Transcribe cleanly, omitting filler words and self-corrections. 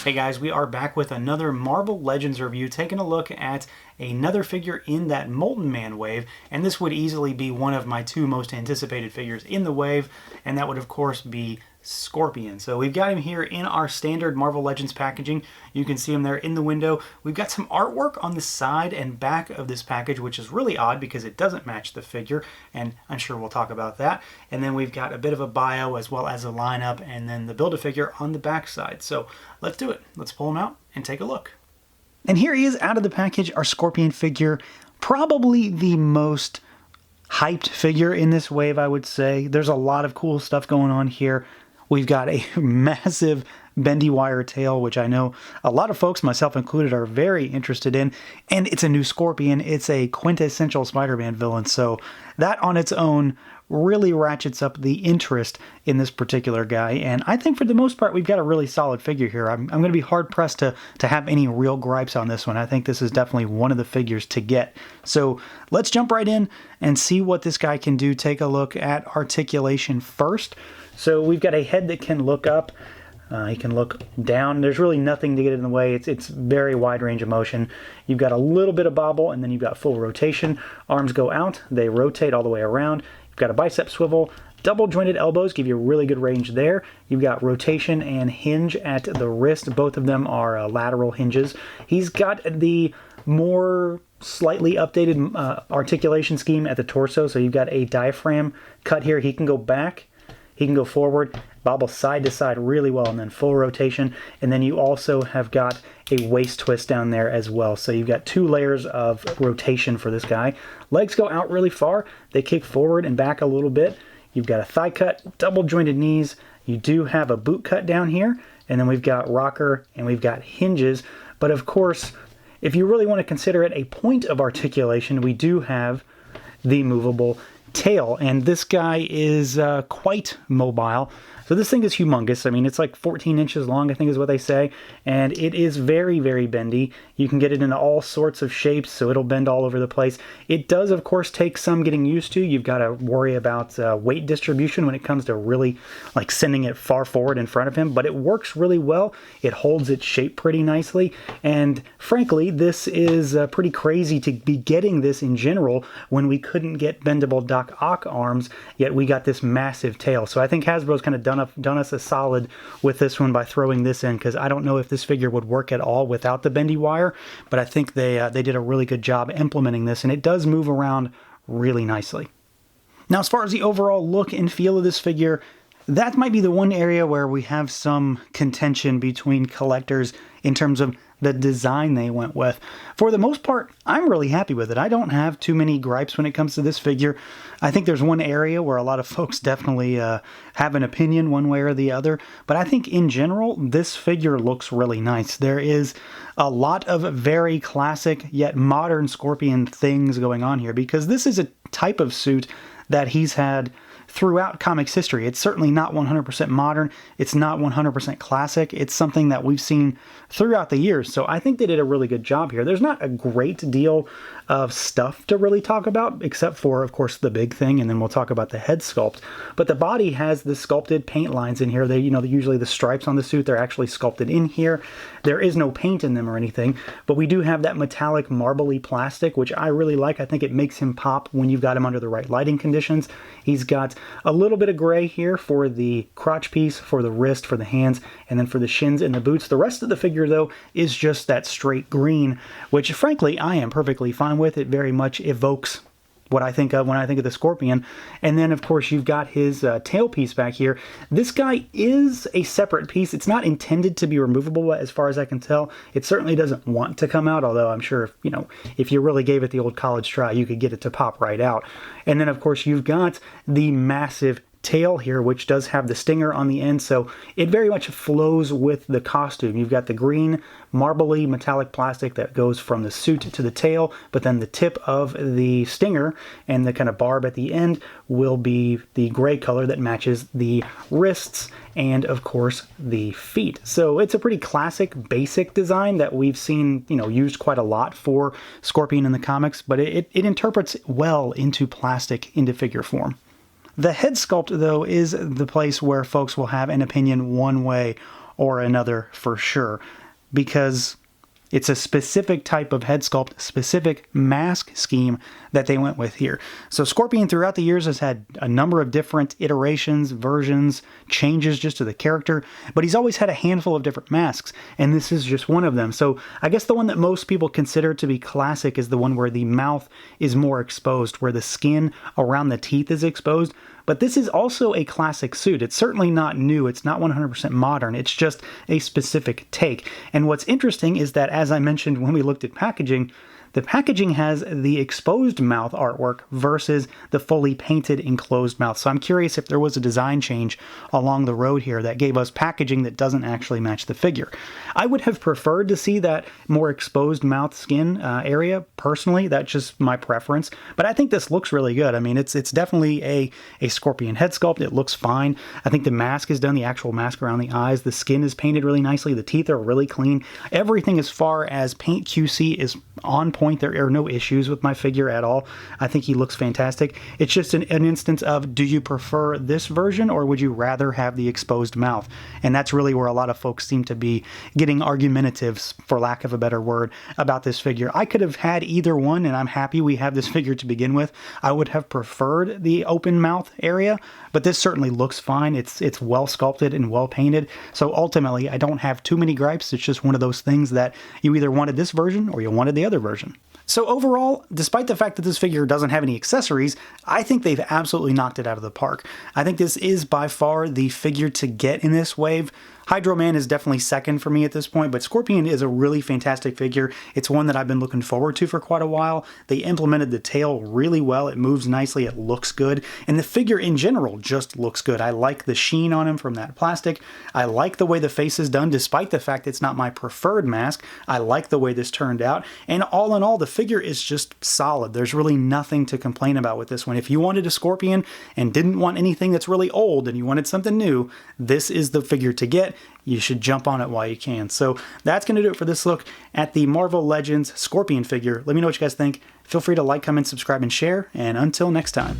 Hey guys, we are back with another Marvel Legends review, taking a look at another figure in that Molten Man wave, and this would easily be one of my two most anticipated figures in the wave, and that would of course be Scorpion. So we've got him here in our standard Marvel Legends packaging. You can see him there in the window. We've got some artwork on the side and back of this package, which is really odd because it doesn't match the figure, and I'm sure we'll talk about that. And then we've got a bit of a bio as well as a lineup, and then the Build-A-Figure on the back side. So let's do it. Let's pull him out and take a look. And here he is out of the package, our Scorpion figure. Probably the most hyped figure in this wave, I would say. There's a lot of cool stuff going on here. We've got a massive bendy wire tail, which I know a lot of folks, myself included, are very interested in. And it's a new Scorpion. It's a quintessential Spider-Man villain. So that on its own really ratchets up the interest in this particular guy. And I think for the most part, we've got a really solid figure here. I'm going to be hard-pressed to have any real gripes on this one. I think this is definitely one of the figures to get. So let's jump right in and see what this guy can do. Take a look at articulation first. So we've got a head that can look up. He can look down. There's really nothing to get in the way. It's very wide range of motion. You've got a little bit of bobble, and then you've got full rotation. Arms go out. They rotate all the way around. You've got a bicep swivel. Double jointed elbows give you really good range there. You've got rotation and hinge at the wrist. Both of them are lateral hinges. He's got the more slightly updated articulation scheme at the torso. So you've got a diaphragm cut here. He can go back. He can go forward, bobble side to side really well, and then full rotation. And then you also have got a waist twist down there as well. So you've got two layers of rotation for this guy. Legs go out really far. They kick forward and back a little bit. You've got a thigh cut, double jointed knees. You do have a boot cut down here. And then we've got rocker and we've got hinges. But of course, if you really want to consider it a point of articulation, we do have the movable tail, and this guy is quite mobile. So this thing is humongous. I mean, it's like 14 inches long, I think is what they say, and it is very, very bendy. You can get it into all sorts of shapes, so it'll bend all over the place. It does, of course, take some getting used to. You've got to worry about weight distribution when it comes to really like sending it far forward in front of him, but it works really well. It holds its shape pretty nicely, and frankly, this is pretty crazy to be getting this in general when we couldn't get bendable Doc Ock arms, yet we got this massive tail. So I think Hasbro's kind of done us a solid with this one by throwing this in, because I don't know if this figure would work at all without the bendy wire, but I think they did a really good job implementing this, and it does move around really nicely. Now, as far as the overall look and feel of this figure, that might be the one area where we have some contention between collectors in terms of the design they went with. For the most part, I'm really happy with it. I don't have too many gripes when it comes to this figure. I think there's one area where a lot of folks definitely have an opinion one way or the other, but I think in general, this figure looks really nice. There is a lot of very classic yet modern Scorpion things going on here, because this is a type of suit that he's had throughout comics history. It's certainly not 100% modern. It's not 100% classic. It's something that we've seen throughout the years. So I think they did a really good job here. There's not a great deal of stuff to really talk about, except for, of course, the big thing, and then we'll talk about the head sculpt. But the body has the sculpted paint lines in here. They, usually the stripes on the suit, they're actually sculpted in here. There is no paint in them or anything, but we do have that metallic marbly plastic, which I really like. I think it makes him pop when you've got him under the right lighting conditions. He's got a little bit of gray here for the crotch piece, for the wrist, for the hands, and then for the shins and the boots. The rest of the figure, though, is just that straight green, which frankly I am perfectly fine with. It very much evokes what I think of when I think of the Scorpion. And then, of course, you've got his tailpiece back here. This guy is a separate piece. It's not intended to be removable, as far as I can tell. It certainly doesn't want to come out, although I'm sure, if you really gave it the old college try, you could get it to pop right out. And then, of course, you've got the massive tail here, which does have the stinger on the end, so it very much flows with the costume. You've got the green marbly metallic plastic that goes from the suit to the tail, but then the tip of the stinger and the kind of barb at the end will be the gray color that matches the wrists and, of course, the feet. So it's a pretty classic, basic design that we've seen, used quite a lot for Scorpion in the comics, but it interprets well into plastic, into figure form. The head sculpt, though, is the place where folks will have an opinion one way or another for sure, because it's a specific type of head sculpt, specific mask scheme that they went with here. So Scorpion throughout the years has had a number of different iterations, versions, changes just to the character, but he's always had a handful of different masks, and this is just one of them. So I guess the one that most people consider to be classic is the one where the mouth is more exposed, where the skin around the teeth is exposed. But this is also a classic suit. It's certainly not new. It's not 100% modern. It's just a specific take. And what's interesting is that, as I mentioned when we looked at packaging, the packaging has the exposed mouth artwork versus the fully painted enclosed mouth. So I'm curious if there was a design change along the road here that gave us packaging that doesn't actually match the figure. I would have preferred to see that more exposed mouth skin area, personally. That's just my preference. But I think this looks really good. I mean, it's definitely a Scorpion head sculpt. It looks fine. I think the mask is done, the actual mask around the eyes. The skin is painted really nicely. The teeth are really clean. Everything as far as paint QC is on point. There are no issues with my figure at all. I think he looks fantastic. It's just an instance of, do you prefer this version or would you rather have the exposed mouth? And that's really where a lot of folks seem to be getting argumentative, for lack of a better word, about this figure. I could have had either one, and I'm happy we have this figure to begin with. I would have preferred the open mouth area, but this certainly looks fine. It's well sculpted and well painted. So ultimately, I don't have too many gripes. It's just one of those things that you either wanted this version or you wanted the other version. So overall, despite the fact that this figure doesn't have any accessories, I think they've absolutely knocked it out of the park. I think this is by far the figure to get in this wave. Hydro Man is definitely second for me at this point, but Scorpion is a really fantastic figure. It's one that I've been looking forward to for quite a while. They implemented the tail really well. It moves nicely. It looks good. And the figure in general just looks good. I like the sheen on him from that plastic. I like the way the face is done, despite the fact it's not my preferred mask. I like the way this turned out. And all in all, the figure is just solid. There's really nothing to complain about with this one. If you wanted a Scorpion and didn't want anything that's really old and you wanted something new, this is the figure to get. You should jump on it while you can. So that's going to do it for this look at the Marvel Legends Scorpion figure. Let me know what you guys think. Feel free to like, comment, subscribe, and share. And until next time.